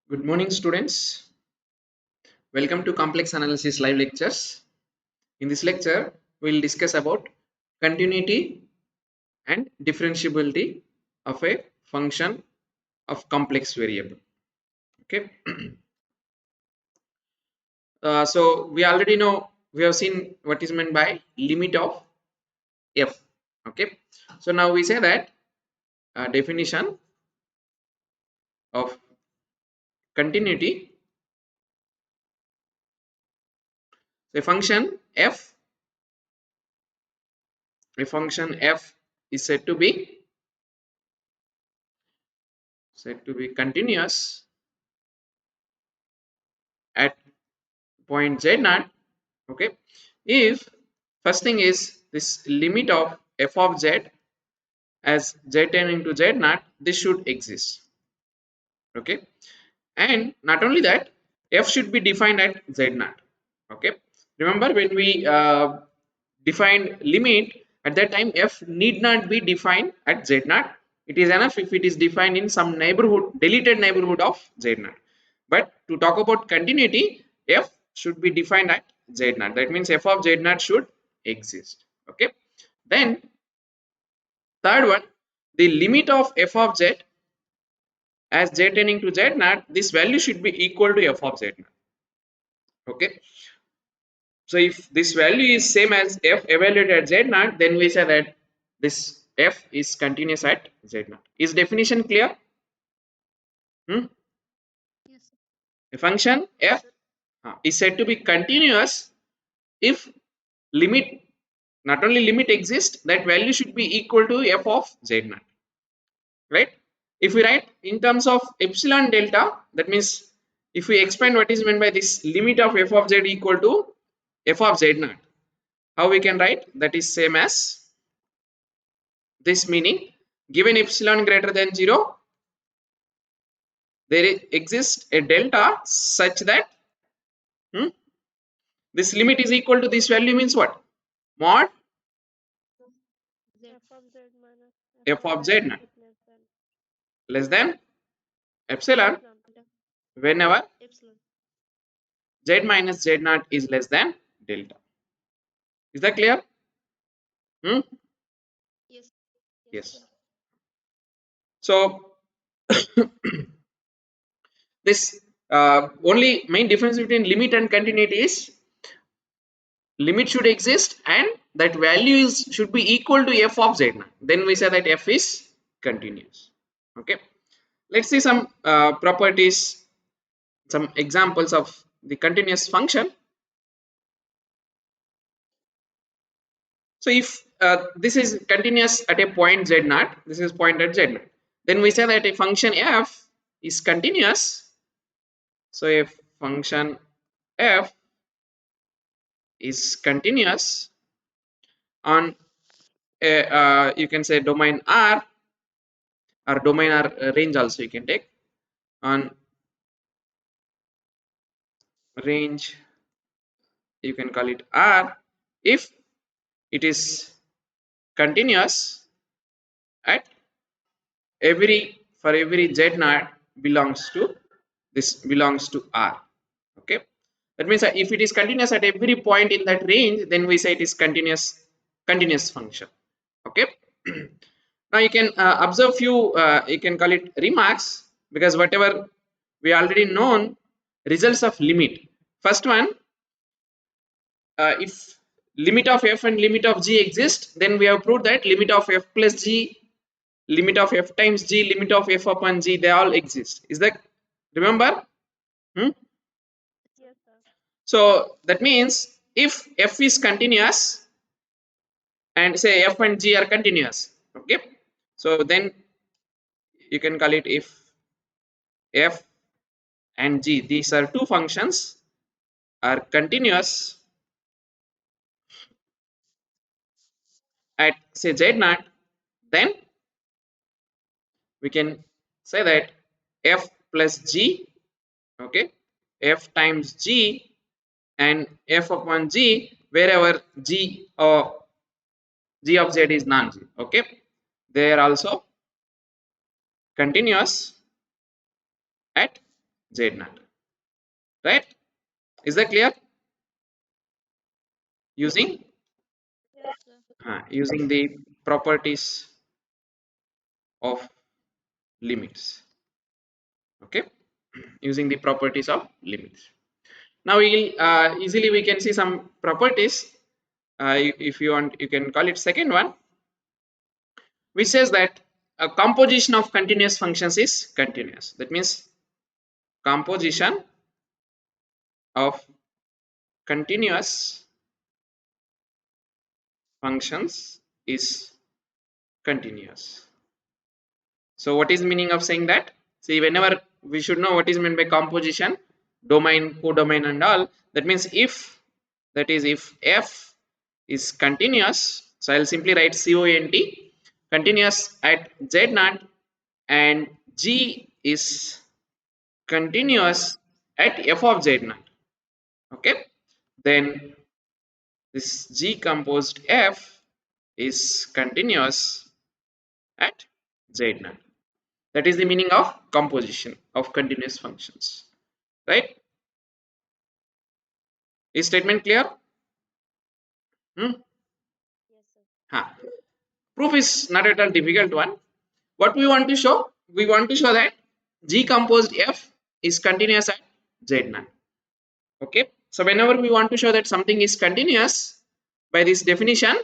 Good morning, students. Welcome to Complex Analysis live lectures. In this lecture, we will discuss about continuity and differentiability of a function of complex variable. Okay. So we already know, we have seen what is meant by limit of f. Okay. So now we say that definition of continuity. So a function f is said to be continuous at point z naught. Okay, if first thing is this limit of f of z as z tending to z naught, this should exist. Okay, and not only that, f should be defined at z naught. Okay, remember when we defined limit, at that time f need not be defined at z naught. It is enough if it is defined in some neighborhood, deleted neighborhood of z naught. But to talk about continuity, f should be defined at z naught. That means f of z naught should exist. Okay, then third one, the limit of f of z as z tending to z naught, this value should be equal to f of z naught. Okay, so if this value is same as f evaluated at z naught, then we say that this f is continuous at z naught. Is definition clear? Hmm? Yes, sir. A function f is said to be continuous if limit, not only limit exists, that value should be equal to f of z naught, right? If we write in terms of epsilon delta, that means if we expand what is meant by this limit of f of z equal to f of z naught, how we can write? That is same as this, meaning given epsilon greater than 0, there exists a delta such that hmm, this limit is equal to this value, means what? Mod Z F of Z minus f of z naught is less than epsilon epsilon. whenever Epsilon. z minus z naught is less than delta. Is that clear? Hmm? Yes. Yes, Yes. sir. So this only main difference between limit and continuity is limit should exist and that value is should be equal to f of z naught. Then we say that f is continuous. Okay. Let's see some properties, some examples of the continuous function. So if this is continuous at a point z naught, this is point at z naught, then we say that a function f is continuous. So if function f is continuous on a, you can say domain R, or domain R range also you can take on range, you can call it R, if it is continuous at every, for every z naught belongs to, this belongs to R. Okay, that means that if it is continuous at every point in that range, then we say it is continuous function. Okay. Now you can observe few, you can call it remarks, because whatever we already known results of limit. First one, if limit of f and limit of g exist, then we have proved that limit of f plus g, limit of f times g, limit of f upon g, they all exist. Is that, remember? Hmm? Yes, sir. So that means if f is continuous and say f and g are continuous, okay, so then you can call it, if f and g, these are two functions, are continuous at say z naught, then we can say that f plus g, okay, f times g and f upon g, wherever g or g of z is non-zero, okay, they are also continuous at Z naught, right? Is that clear? Using Yes, sir. using the properties of limits. Okay, using the properties of limits. Now we'll easily we can see some properties. If you want, you can call it second one, which says that a composition of continuous functions is continuous. That means composition of continuous functions is continuous. So what is the meaning of saying that? See, whenever we should know what is meant by composition, domain, codomain and all. That means if f is continuous, so I'll simply write cont continuous at z naught and g is continuous at f of z naught. Okay, then this G composed F is continuous at Z naught. That is the meaning of composition of continuous functions. Right? Is statement clear? Hmm? Yes, sir. Huh. Proof is not at all difficult one. What we want to show? We want to show that G composed F is continuous at Z naught. Okay. So whenever we want to show that something is continuous, by this definition,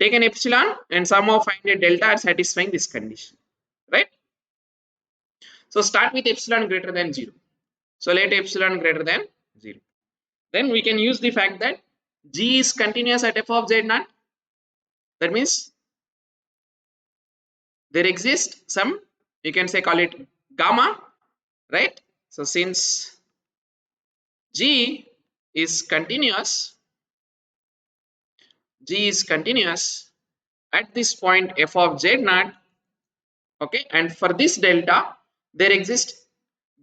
take an epsilon and somehow find a delta satisfying this condition. Right? So start with epsilon greater than 0. So let epsilon greater than 0. Then we can use the fact that G is continuous at f of z naught. That means there exists some, you can say call it gamma, right? So since G is continuous, G is continuous at this point f of z naught, okay, and for this delta there exists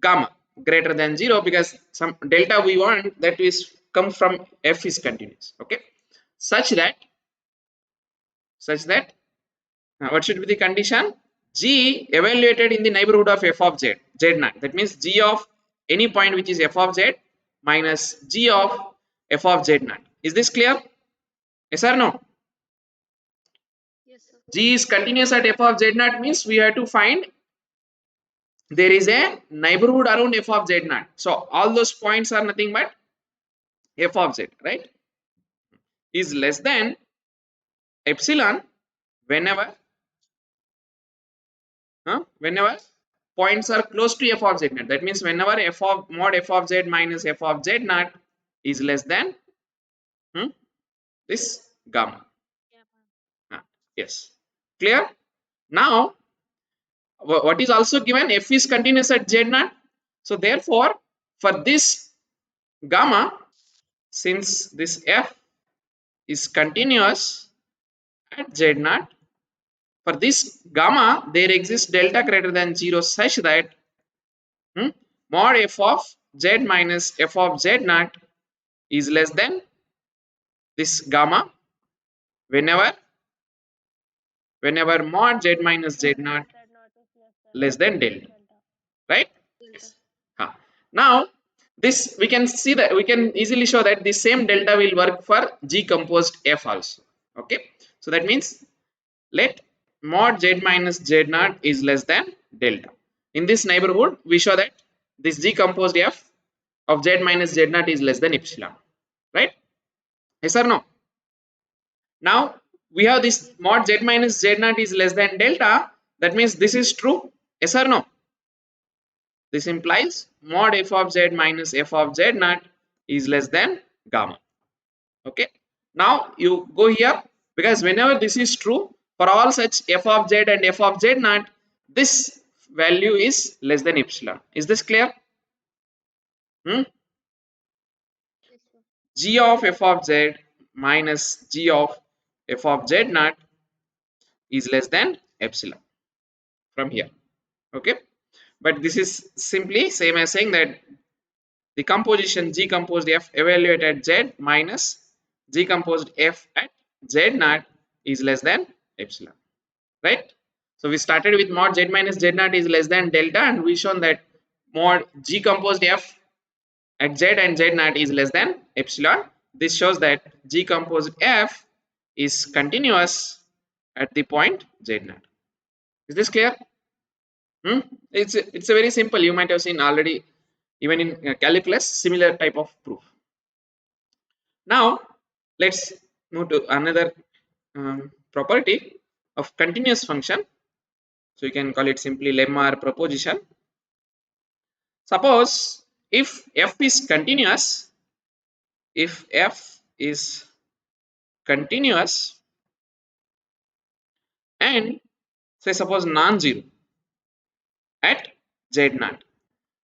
gamma greater than 0 because some delta we want that is come from f is continuous, okay, such that what should be the condition? G evaluated in the neighborhood of f of z, z naught. That means G of any point which is f of z minus G of f of z naught. Is this clear? Yes or no? Yes, sir. G is continuous at f of z naught means we have to find there is a neighborhood around f of z naught. So all those points are nothing but f of z, right? Is less than epsilon whenever whenever points are close to f of z naught. That means whenever f of mod f of z minus f of z naught is less than hmm, this gamma. Yeah, ma'am. Yes, clear. Now what is also given, f is continuous at z naught. So therefore for this gamma, since this f is continuous at z naught, for this gamma there exists delta greater than 0 such that mod f of z minus f of z naught is less than this gamma whenever mod z minus z naught That not is less than less than delta, delta. right? Delta. Yes. Now this we can see that we can easily show that the same delta will work for G composed F also. Okay, so that means let mod z minus z naught is less than delta. In this neighborhood, we show that this G composed F of z minus z naught is less than epsilon, right? Yes or no? Now we have this Yes, sir. mod z minus z naught is less than delta. That means this is true. Yes or no? This implies mod f of z minus f of z naught is less than gamma. Okay. Now you go here because whenever this is true for all such f of z and f of z naught, this value is less than epsilon. Is this clear? Hmm? Yes, sir. G of f of z minus g of f of z naught is less than epsilon from here. Okay. But this is simply same as saying that the composition G composed F evaluated at Z minus G composed F at Z naught is less than epsilon, right? So we started with mod Z minus Z naught is less than delta and we shown that mod G composed F at Z and Z naught is less than epsilon. This shows that G composed F is continuous at the point Z naught. Is this clear? Hmm? It's a very simple. You might have seen already, even in calculus, similar type of proof. Now let's move to another property of continuous function. So you can call it simply lemma or proposition. Suppose if f is continuous, if f is continuous and say suppose non-zero at z naught,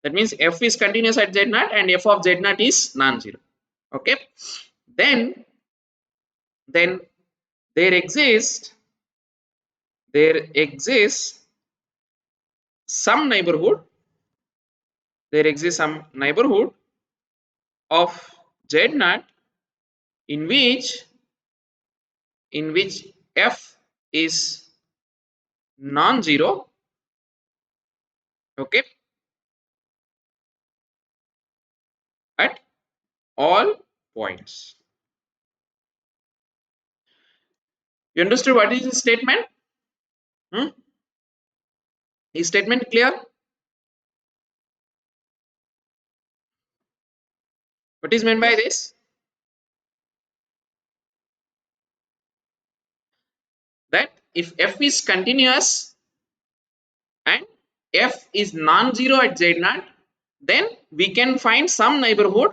that means f is continuous at z naught and f of z naught is non-zero. Okay, then then there exists there exists some neighborhood there exists some neighborhood of z naught in which f is non-zero. Okay, at all points. You understood what is the statement? Hmm? Is statement clear? What is meant by this? That if f is continuous and f is non-zero at z naught, then we can find some neighborhood.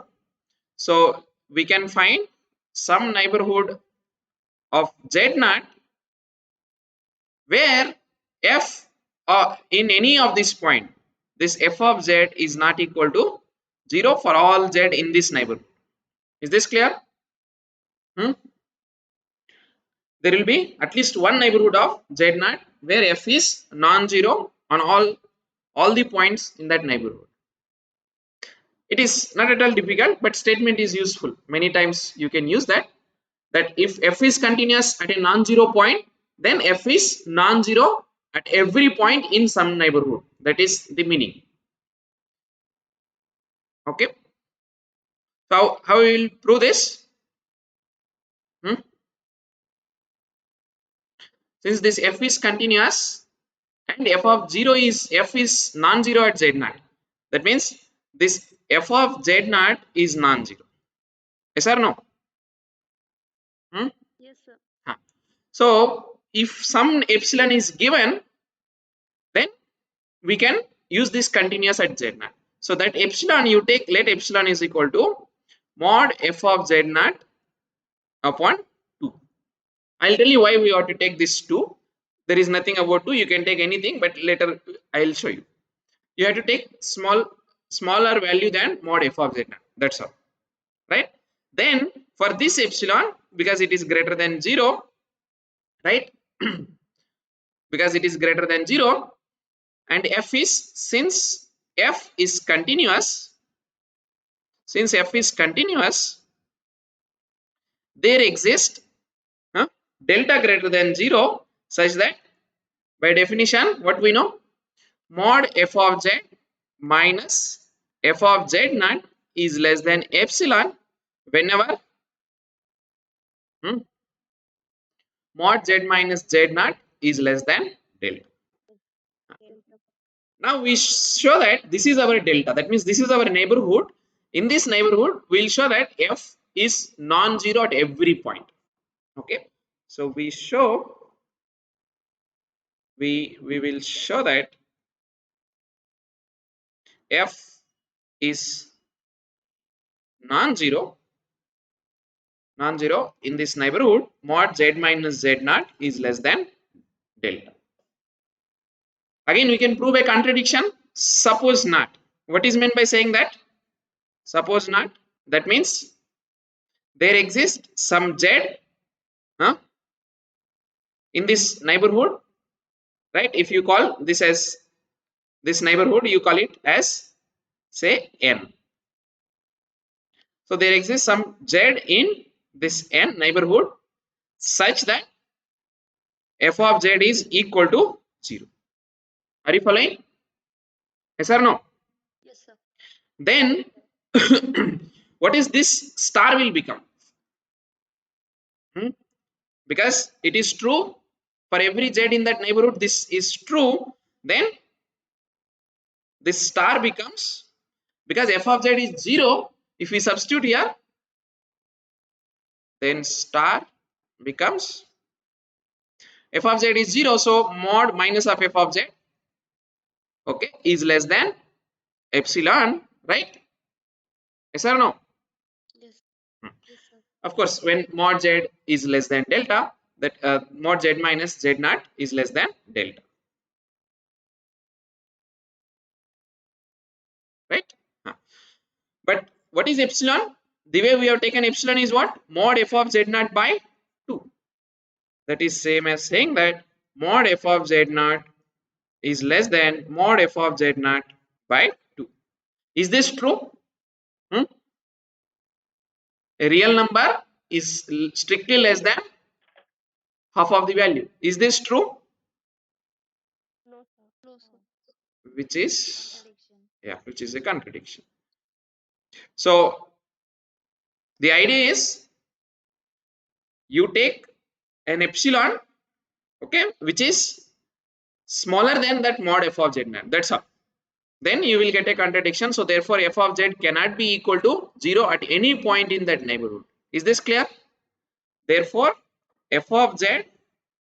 So we can find some neighborhood of z naught where f in any of this point, this f of z is not equal to 0 for all z in this neighborhood. Is this clear? Hmm? There will be at least one neighborhood of z naught where f is non-zero on all the points in that neighborhood. It is not at all difficult, but statement is useful. Many times you can use that if f is continuous at a non-zero point, then f is non-zero at every point in some neighborhood. That is the meaning. Okay. So how we will prove this? Hmm? Since this f is continuous and f is non-zero at z naught, that means this f of z naught is non-zero. Yes or no? Hmm? Yes, sir. Huh. So if some epsilon is given, then we can use this continuous at z naught. So that epsilon you take, let epsilon is equal to mod f of z naught upon 2. I'll tell you why we ought to take this 2. There is nothing about 2. You can take anything, but later I'll show you. You have to take smaller value than mod f of z naught. That's all. Right? Then for this epsilon, because it is greater than 0, right? Because it is greater than 0 and f is since f is continuous, there exists delta greater than 0 such that by definition what we know, mod f of z minus f of z naught is less than epsilon whenever hmm, mod z minus z naught is less than delta. Delta. Now we show that this is our delta. That means this is our neighborhood. In this neighborhood, we'll show that f is non-zero at every point. Okay. So we will show that f is non-zero in this neighborhood mod z minus z naught is less than delta. Again, we can prove a contradiction. Suppose not. What is meant by saying that? Suppose not. That means there exists some z huh, in this neighborhood, right? If you call this as this neighborhood, you call it as say n. So there exists some z in this n neighborhood such that f of z is equal to 0. Are you following? Yes or no? Then what is this star will become? Hmm? Because it is true for every z in that neighborhood, this is true, then this star becomes, because f of z is 0, if we substitute here, then star becomes f of z is 0, so mod minus of f of z, okay, is less than epsilon, right? Yes or no? Hmm. Of course, when mod z is less than delta, that mod z minus z naught is less than delta, right? Huh. But what is epsilon? The way we have taken epsilon is what? Mod f of z naught by 2. That is same as saying that mod f of z naught is less than mod f of z naught by 2. Is this true? Hmm? A real number is strictly less than half of the value. Is this true? No, sir. Which is, yeah, which is a contradiction. So the idea is you take an epsilon, okay, which is smaller than that mod f of z naught. That's all. Then you will get a contradiction. So therefore f of z cannot be equal to 0 at any point in that neighborhood. Is this clear? Therefore f of z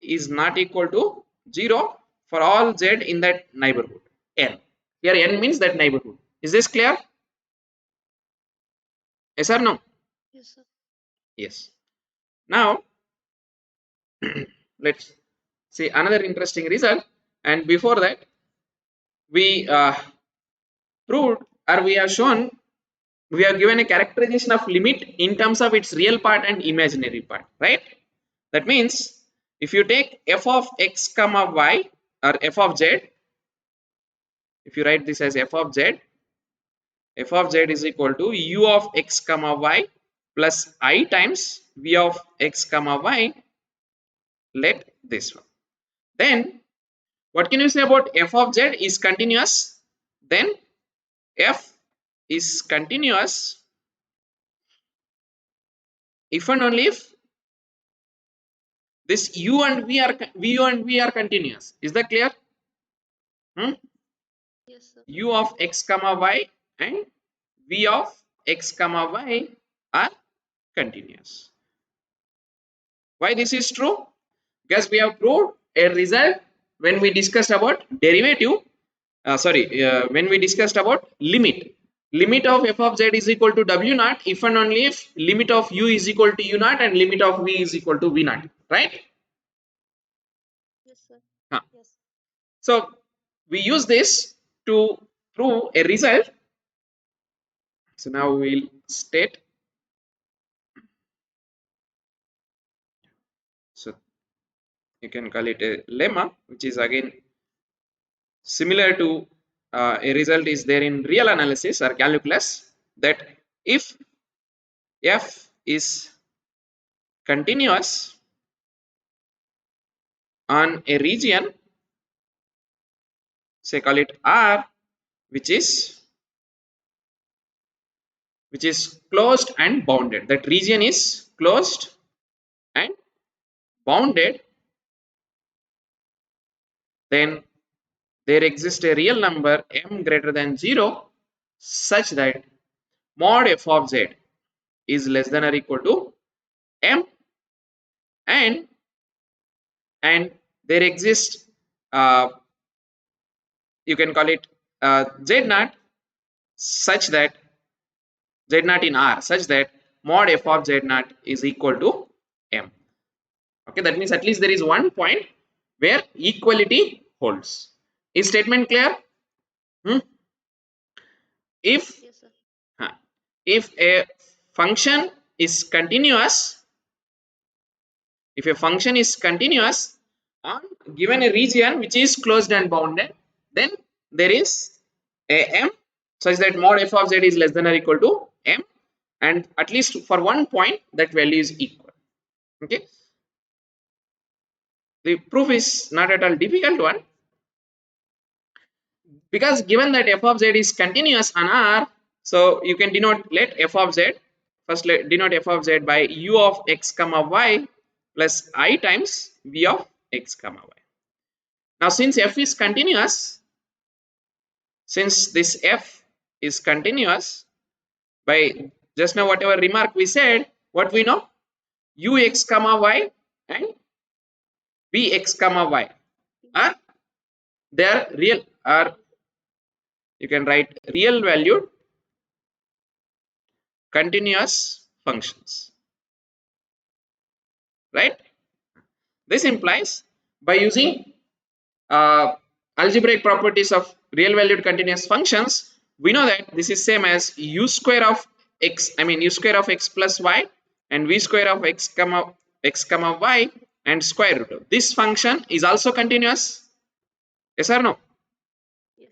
is not equal to 0 for all z in that neighborhood n. Here n means that neighborhood. Is this clear? Yes or no? Yes. Now let's see another interesting result. And before that, we proved, or we have shown, we have given a characterization of limit in terms of its real part and imaginary part, right? That means if you take f of x comma y, or f of z, if you write this as f of z, f of z is equal to u of x comma y plus I times v of x comma y, let this one. Then what can you say about f of z is continuous? Then f is continuous if and only if this u and v are continuous. Is that clear? Hmm? U of x comma y and v of x comma y are continuous. Why this is true? Because we have proved a result when we discussed about derivative, when we discussed about limit of f of z is equal to w naught if and only if limit of u is equal to u naught and limit of v is equal to v naught, right? Huh. So we use this to prove a result. So now we will state, so you can call it a lemma, which is again similar to a result is there in real analysis or calculus, that if f is continuous on a region, say call it R, which is closed and bounded, that region is closed and bounded, then there exists a real number m greater than 0 such that mod f of z is less than or equal to m, and there exists, uh, you can call it z naught, such that z naught in R such that mod f of z naught is equal to m. Okay, that means at least there is one point where equality holds. Is statement clear? Hmm? If if a function is continuous, if a function is continuous on given a region which is closed and bounded, then there is a m such that mod f of z is less than or equal to m, and at least for one point that value is equal. Okay, the proof is not at all difficult one. because given that f of z is continuous on R, so you can denote let f of z, first let denote f of z by u of x comma y plus I times v of x comma y. Now since f is continuous, since this f is continuous, by just now whatever remark we said, what we know, ux comma y and vx comma y are, they are real, are, you can write real valued continuous functions, right? This implies by using uh, algebraic properties of real valued continuous functions, we know that this is same as u square of x, I mean u square of x plus y and v square of x comma y and square root of. This function is also continuous. Yes or no? Yes.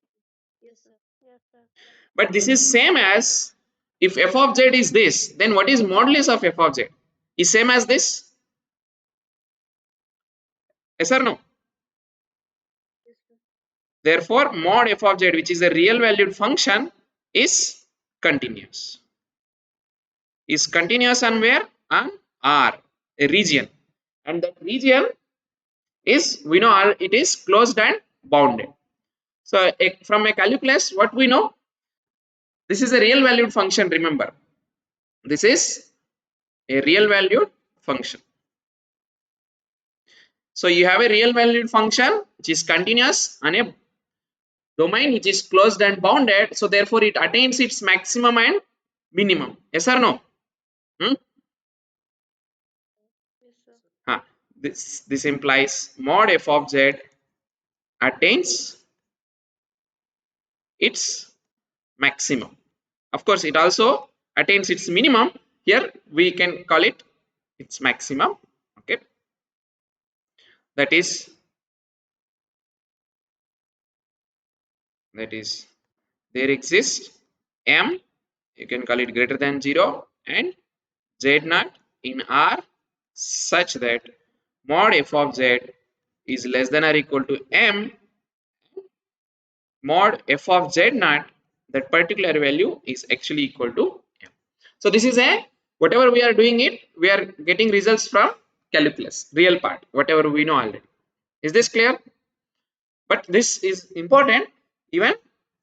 Yes, sir. Yes, sir. But this is same as, if f of z is this, then what is modulus of f of z? Is same as this? Yes or no? Yes, sir. Therefore, mod f of z, which is a real valued function, is continuous. Is continuous on where? On R, a region. And that region is, we know it is closed and bounded. So from a calculus, what we know? This is a real valued function, remember. This is a real valued function. So you have a real valued function which is continuous on a domain which is closed and bounded. So therefore it attains its maximum and minimum. Yes or no? Hmm? Yes, sir. Huh. This implies mod f of z attains its maximum. Of course, it also attains its minimum. Here we can call it its maximum. Okay, that is there exists m, you can call it greater than 0, and z naught in R such that mod f of z is less than or equal to m mod f of z naught, that particular value is actually equal to m. So this is a, whatever we are doing it, we are getting results from calculus, real part, whatever we know already. Is this clear? But this is important even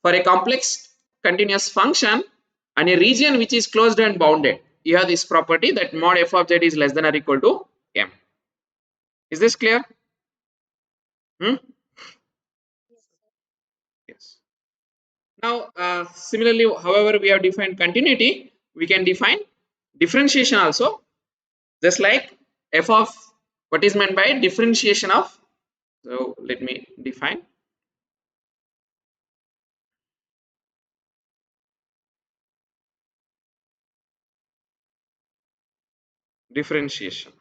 for a complex continuous function and a region which is closed and bounded. You have this property that mod f of z is less than or equal to m. Is this clear? Hmm? Yes, sir. Yes. Now, similarly, however we have defined continuity, we can define differentiation also, just like f of, what is meant by differentiation of. So let me define differentiation.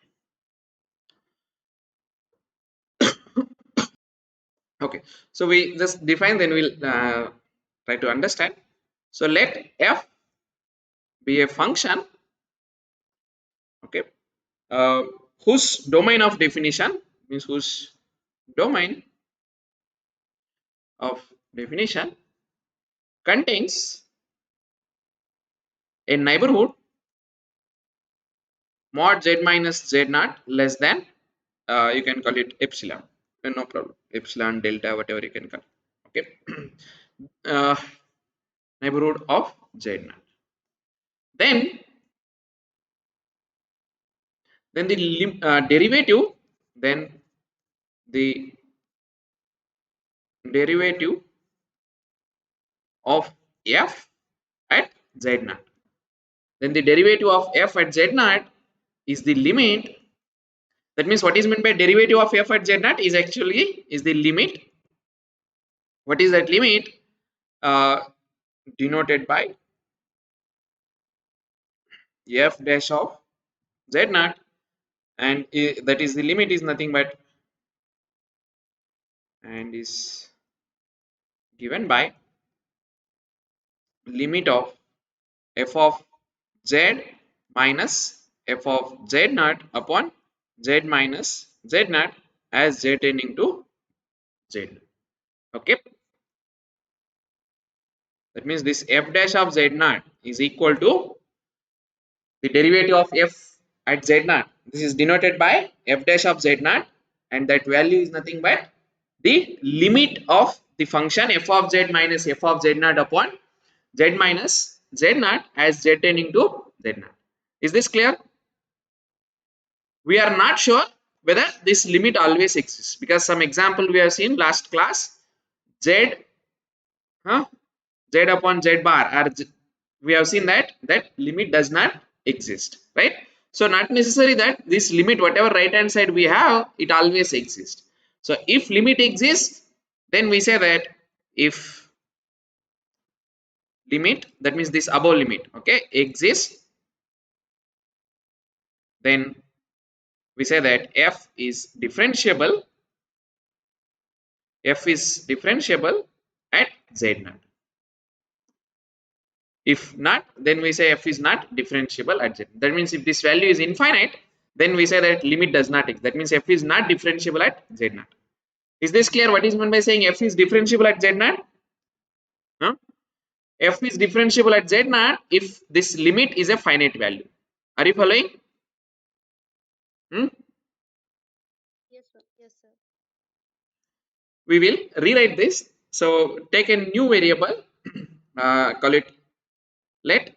Okay, so we just define, then we'll try to understand. So let f be a function, okay, uh, whose domain of definition, means whose domain of definition contains a neighborhood mod z minus z naught less than, you can call it epsilon. No problem, epsilon, delta, whatever you can call, okay. uh, Neighborhood of z naught, then the derivative, then the derivative of f at z naught, then the derivative of f at z naught is the limit. That means what is meant by derivative of f at z naught is actually is the limit. What is that limit? uh, Denoted by f dash of z naught, and that is the limit is nothing but, and is given by limit of f of z minus f of z naught upon z minus z naught as z tending to z. Okay. That means this f dash of z naught is equal to the derivative of f at z naught. This is denoted by f dash of z naught, and that value is nothing but the limit of the function f of z minus f of z naught upon z minus z naught as z tending to z naught. Is this clear? We are not sure whether this limit always exists, because some example we have seen last class, z huh, z upon z bar or we have seen that that limit does not exist, right? So not necessary that this limit whatever right hand side we have it always exists. So if limit exists, then we say that if limit, that means this above limit, okay, exists, then we say that f is differentiable at z naught. If not, then we say f is not differentiable at z. That means if this value is infinite, then we say that limit does not exist. That means f is not differentiable at z naught. Is this clear? What is meant by saying f is differentiable at z naught? Huh? F is differentiable at z naught if this limit is a finite value. Are you following? Hmm? Yes, sir. Yes, sir. We will rewrite this. So take a new variable, call it let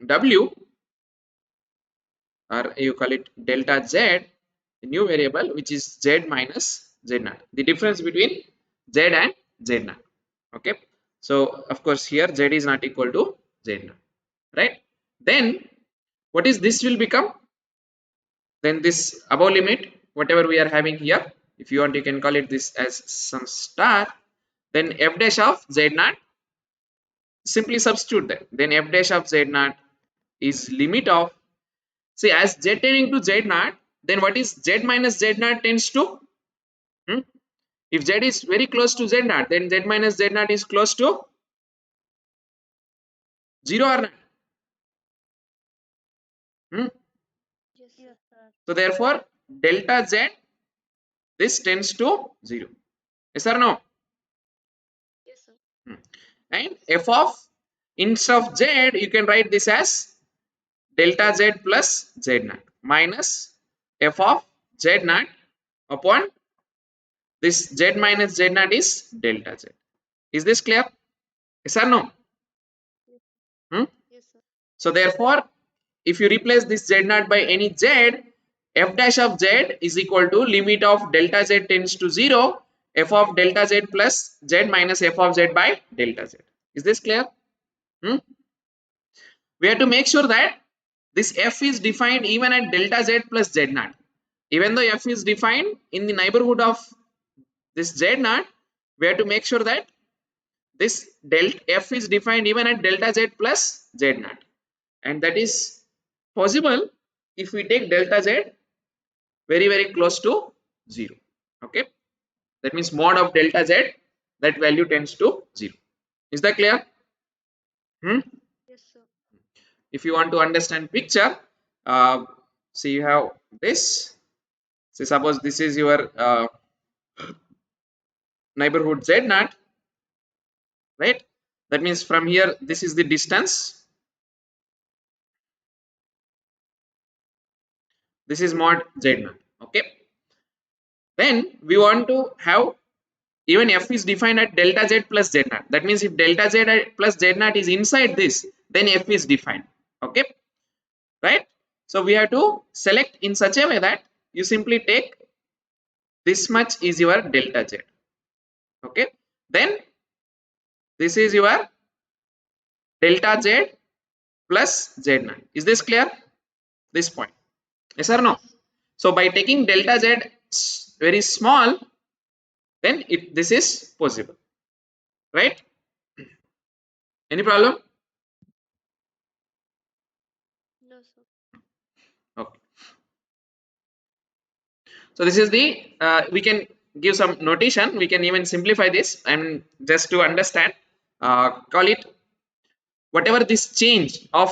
w, or you call it delta z, the new variable which is z minus z naught, the difference between z and z naught. Okay, so of course here z is not equal to z naught, right? Then what is this will become? Then this above limit whatever we are having here, if you want you can call it this as some star, then f dash of z naught, simply substitute that, then f dash of z naught is limit of, see as z tending to z naught, then what is z minus z naught tends to? Hmm? If z is very close to z naught, then z minus z naught is close to 0 or not? Hmm? Yes, sir. Yes, sir. So therefore, delta z, this tends to 0. Yes or no? Yes, sir. Hmm. And f of, instead of z, you can write this as delta z plus z naught minus f of z naught upon this z minus z naught is delta z. Is this clear? Yes or no? Yes, Hmm? yes, sir. So therefore, if you replace this z naught by any z, f dash of z is equal to limit of delta z tends to 0, f of delta z plus z minus f of z by delta z. Is this clear? Hmm? We have to make sure that this f is defined even at delta z plus z naught. Even though f is defined in the neighborhood of this z naught, we have to make sure that this delta f is defined even at delta z plus z naught, and that is possible if we take delta z very close to 0. Okay, that means mod of delta z, that value tends to 0. Is that clear? Hmm? Yes, sir. If you want to understand picture, uh, see you have this. Say suppose this is your neighborhood z naught, right? That means from here this is the distance, this is mod z naught. Okay, then we want to have even f is defined at delta z plus z naught. That means if delta z plus z naught is inside this, then f is defined. Okay, right? So we have to select in such a way that you simply take this much is your delta z. Okay, then this is your delta z plus z naught. Is this clear? This point, yes or no? Yes. So by taking delta z very small, then this is possible, right? Any problem? No, sir. Okay. So this is the we can give some notation, we can even simplify this, and just to understand, call it whatever this change of,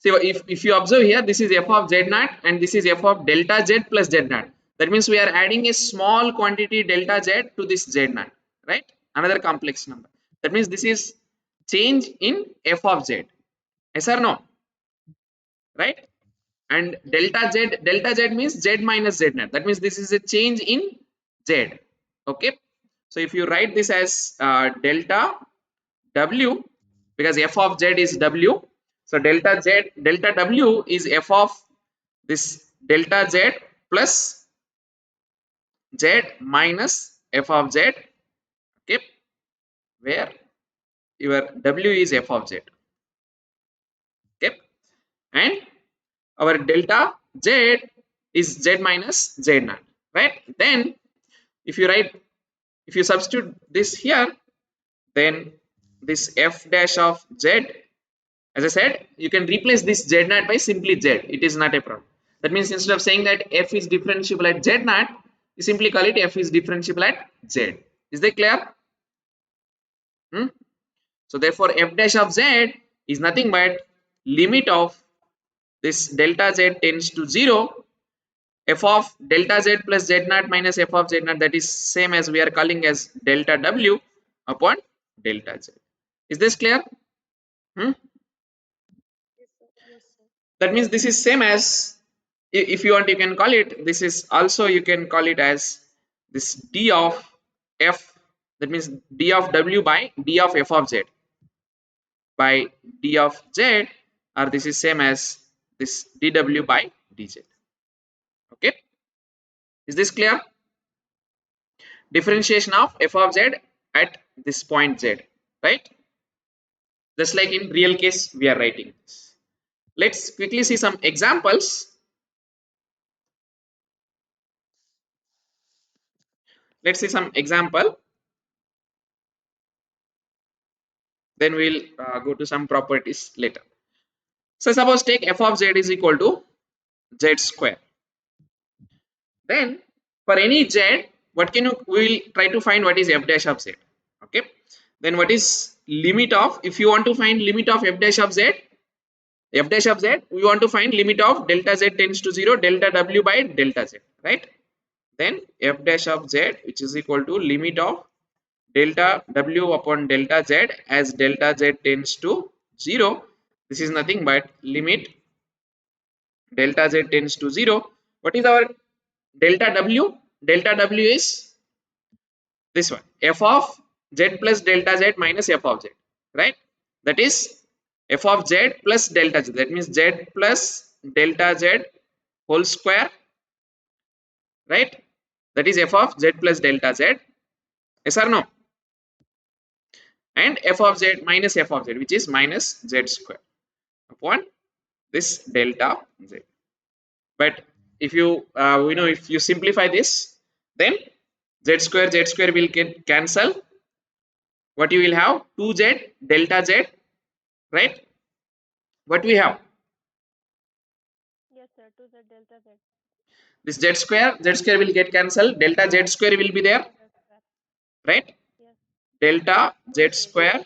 see if you observe here, this is f of z naught and this is f of delta z plus z naught. That means we are adding a small quantity delta z to this z naught, right? another complex number. That means this is change in f of z. Yes or no? Right? And Yes, sir. delta z means z minus z naught. That means this is a change in z. Okay, so if you write this as delta w, because f of z is w, so delta w is f of this delta z plus z minus f of z. Okay, where your w is f of z. Okay, and our delta z is z minus z naught, right? Then if you write, if you substitute this here, then this f dash of z, as I said, you can replace this z naught by simply z. It is not a problem. That means instead of saying that f is differentiable at z naught, you simply call it f is differentiable at z. Is that clear? Hmm? So therefore f dash of z is nothing but limit of this delta z tends to 0, f of delta z plus z naught minus f of z naught, that is same as we are calling as delta w upon delta z. Is this clear? Hmm? Yes, sir. Yes, sir. That means this is same as, if you want you can call it, this is also you can call it as this d of f, that means d of w by d of f of z by d of z, or this is same as this dw by dz. Okay, is this clear? Differentiation of f of z at this point z, right? Just like in real case we are writing this. Let's quickly see some examples. Let's see some example, then we'll go to some properties later. So suppose take f of z is equal to z square. Then for any z, what can you, we will try to find what is f dash of z. Okay, then what is limit of, if you want to find limit of f dash of z, f dash of z, we want to find limit of delta z tends to 0 delta w by delta z, right? Then f dash of z, which is equal to limit of delta w upon delta z as delta z tends to 0. This is nothing but limit delta z tends to 0. What is our delta w? Delta w is this one, f of z plus delta z minus f of z, right? That is f of z plus delta z, that means z plus delta z whole square, right? That is f of z plus delta z. Yes or no? And f of z minus f of z, which is minus z square upon this delta z. But if you if you simplify this, then z square will get cancel. What you will have, 2z delta z, right? What we have, Yes, sir. To the delta Z. this z square will get cancelled, delta z square will be there, Delta square. right? Yes. Delta z 2Z. square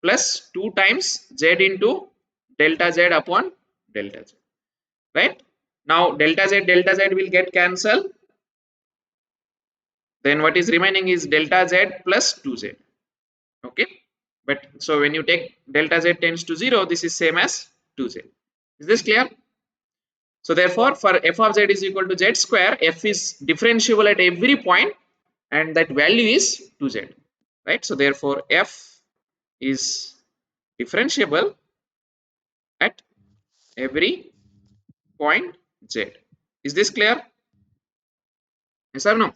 plus 2 times z into delta z upon delta z, right? Now delta z will get cancelled, then what is remaining is delta z plus 2z. Okay, but so when you take delta z tends to 0, this is same as 2z. Is this clear? So therefore for f of z is equal to z square, f is differentiable at every point and that value is 2z, right? So therefore f is differentiable at every point z. Is this clear? Yes or no?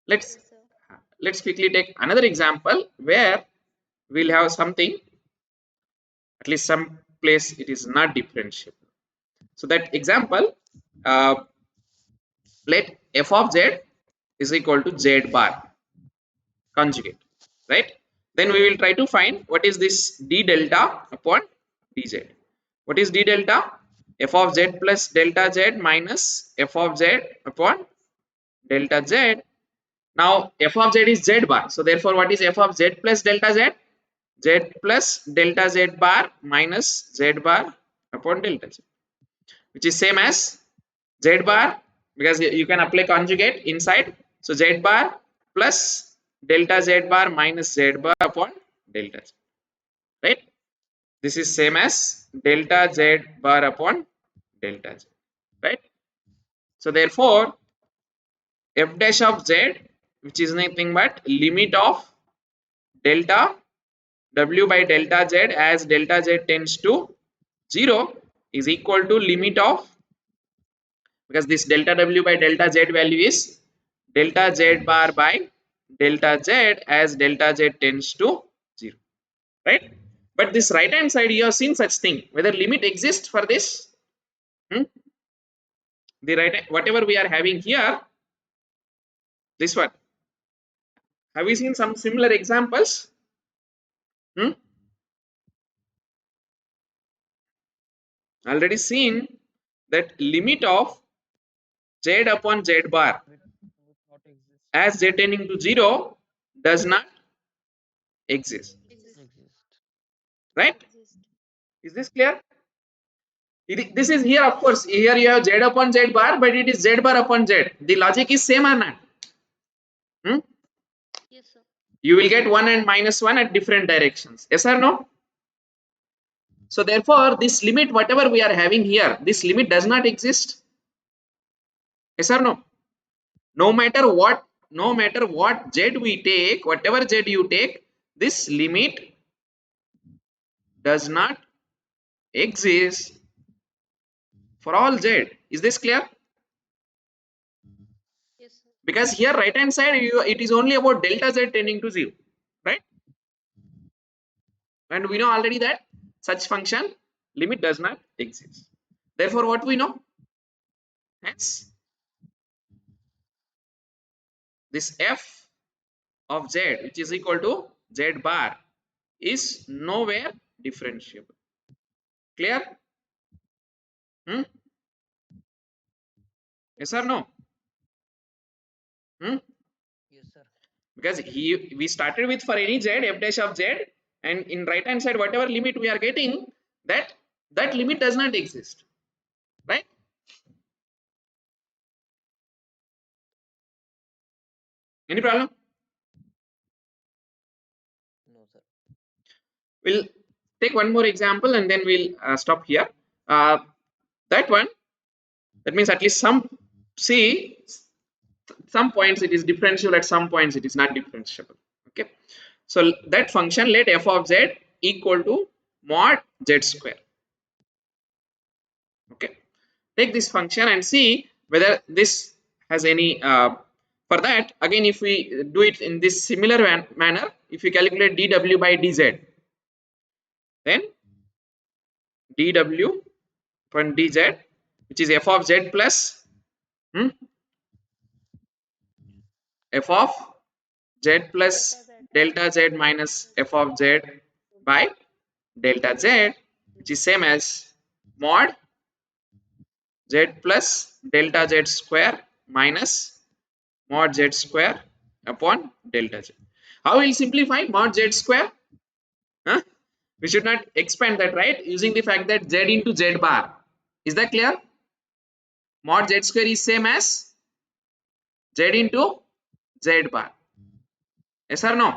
let's Yes, sir. let's quickly take another example where we'll have something, at least some place it is not differentiable. So that example, uh, let f of z is equal to z bar conjugate, right? Then we will try to find what is this d delta upon dz. What is d delta? F of z plus delta z minus f of z upon delta z. Now f of z is z bar, so therefore what is f of z plus delta z? Z plus delta z bar minus z bar upon delta z, which is same as z bar, because you can apply conjugate inside. So z bar plus delta z bar minus z bar upon delta z, right? This is same as delta z bar upon delta z, right? So therefore f dash of z, which is nothing but limit of delta w by delta z as delta z tends to 0 is equal to limit of, because this delta w by delta z value is delta z bar by delta z as delta z tends to 0, right? But this right hand side you have seen such thing, whether limit exists for this. Hmm? The right, whatever we are having here, this one, have you seen some similar examples? Hmm? Already seen that limit of z upon z bar Limit would not exist. as z tending to 0 does not exist, Exist. Exist. right? Exist. Is this clear? This is here, of course, here you have z upon z bar, but it is z bar upon z. The logic is same or not? Hmm? Yes, sir. You will get 1 and minus 1 at different directions. Yes or no? So therefore, this limit, whatever we are having here, this limit does not exist. Yes or no? No matter what, no matter what z we take, whatever z you take, this limit does not exist for all z. Is this clear? Yes, sir. Because here right hand side it is only about delta z tending to 0, right? And we know already that such function limit does not exist. Therefore what we know, hence this f of z, which is equal to z bar, is nowhere differentiable. Clear? Hmm? Yes or Yes. no? Hmm? Yes, sir. Because we started with for any z f dash of z, and in right hand side whatever limit we are getting, that that limit does not exist, right? Any problem? No, sir. We'll take one more example and then we'll stop here. uh, that one, that means at least some, see, some points it is differentiable, at some points it is not differentiable. Okay, so that function, let f of z equal to mod z square. Okay, take this function and see whether this has any for that, again if we do it in this similar manner, if you calculate dw by dz, then dw upon dz, which is f of z plus f of z plus Delta Z. delta z minus f of z by delta z, which is same as mod z plus delta z square minus mod z square upon delta z. How will simplify mod z square? Huh? We should not expand that, right? Using the fact that z into z bar. Is that clear? Mod z square is same as z into z bar. Yes or no?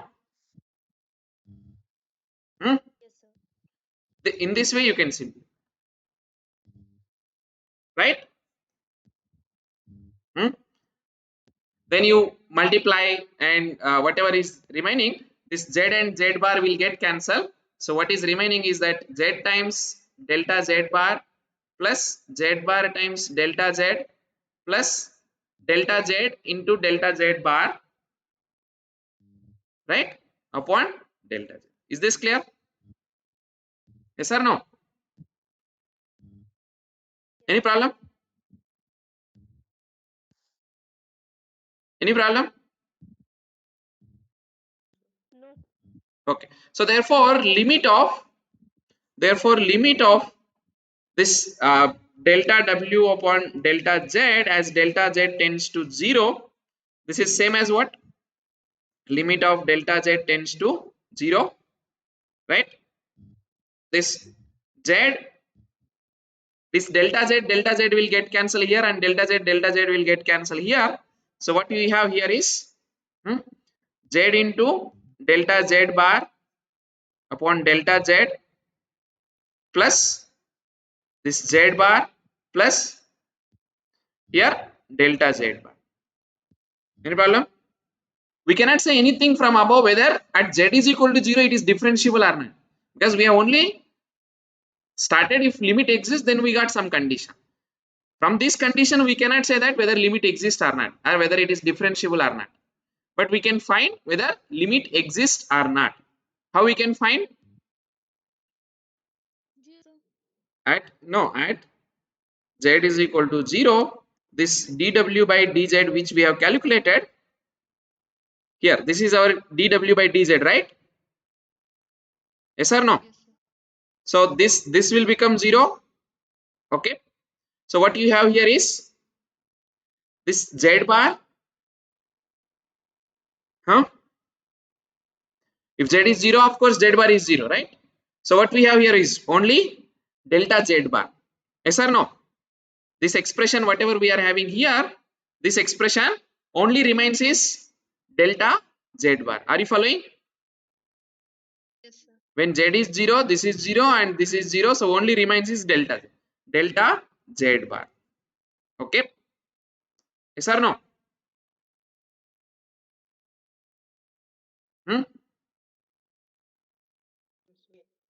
Hmm? Yes, sir. In this way you can simplify, right? Hmm? Then you multiply and whatever is remaining, this z and z bar will get cancelled. So what is remaining is that z times delta z bar plus z bar times delta z plus delta z into delta z bar, right, upon delta z. Is this clear? Yes or no? Yes, Any sir. problem? Any problem? No. Okay, so therefore limit of this delta w upon delta z as delta z tends to 0, this is same as what, limit of delta z tends to 0, right? This z, this delta z will get cancelled here and delta z will get cancelled here. So what we have here is Z into delta Z bar upon delta Z plus this Z bar plus here delta Z bar. Any problem? We cannot say anything from above whether at Z is equal to 0 it is differentiable or not, because we have only started if limit exists, then we got some condition. From this condition we cannot say that whether limit exists or not, or whether it is differentiable or not, but we can find whether limit exists or not. How we can find? At Z is equal to 0, this dw by dz which we have calculated here, this is our dw by dz, right? Yes or no? Yes, sir. So this will become 0. Okay, so what you have here is this Z bar, if Z is 0, of course Z bar is 0, right? So what we have here is only delta Z bar. Yes or no? This expression whatever we are having here, this expression only remains is delta Z bar. Are you following? Yes, sir. When Z is 0, this is 0 and this is 0, so only remains is delta Z bar. Okay, yes or no?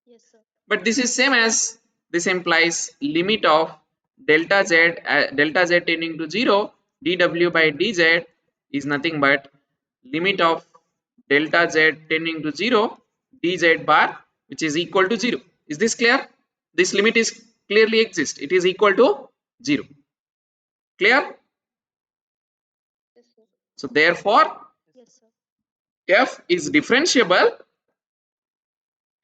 Yes, sir. But this is same as, this implies limit of delta z tending to 0 dw by dz is nothing but limit of delta z tending to 0 dz bar, which is equal to 0. Is this clear? This limit is clearly exists, it is equal to 0. Clear? Yes, sir. So therefore Yes, sir. f is differentiable.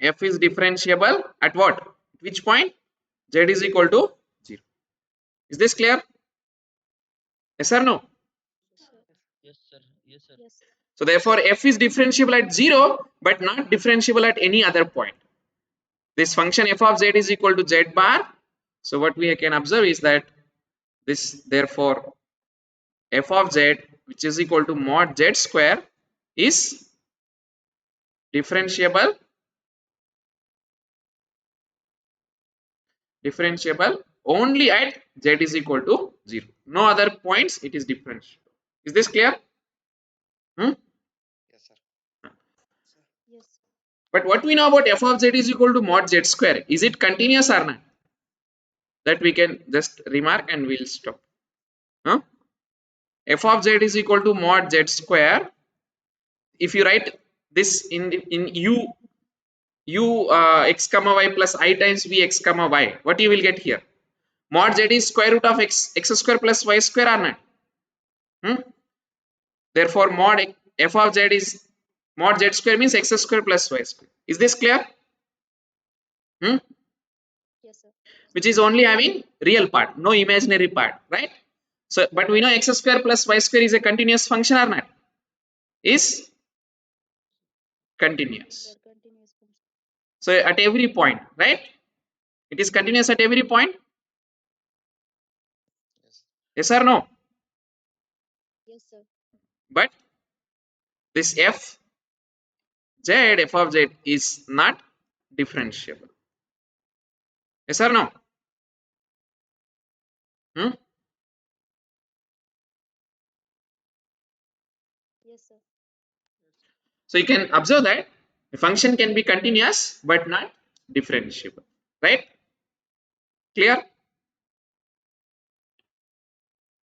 F is differentiable at what? Which point? Z is equal to 0. Is this clear? Yes or no? Yes, sir. Yes, sir. Yes, sir. Yes, sir. So therefore f is differentiable at 0 but not differentiable at any other point. This function f of z is equal to z bar. So what we can observe is that this, therefore f of z which is equal to mod z square is differentiable only at z is equal to 0. No other points it is differentiable. Is this clear? Yes, sir. Yes. But what we know about f of z is equal to mod z square, is it continuous or not? That we can just remark and we'll stop. F of z is equal to mod z square. If you write this in u x comma y plus I times v x comma y, what you will get here? Mod z is square root of x square plus y square or not? Therefore mod f of z is mod z square means x square plus y square. Is this clear? Yes, sir. Which is only having real part, no imaginary part, right? So but we know x square plus y square is a continuous function or not? Is continuous. They're continuous function. So at every point, right? It is continuous at every point. Yes. Yes or no? Yes, sir. But this f of z is not differentiable. Yes or no? Yes, sir. So you can observe that a function can be continuous but not differentiable, right? Clear?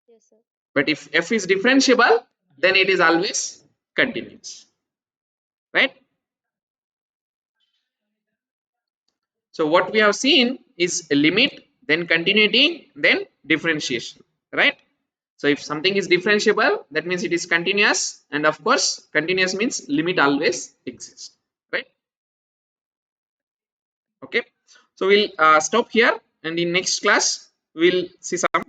Yes, sir. But if f is differentiable, then it is always continuous, right? So what we have seen is a limit, then continuity, then differentiation, right? So if something is differentiable, that means it is continuous, and of course continuous means limit always exists, right? Okay, so we'll stop here, and in next class we'll see some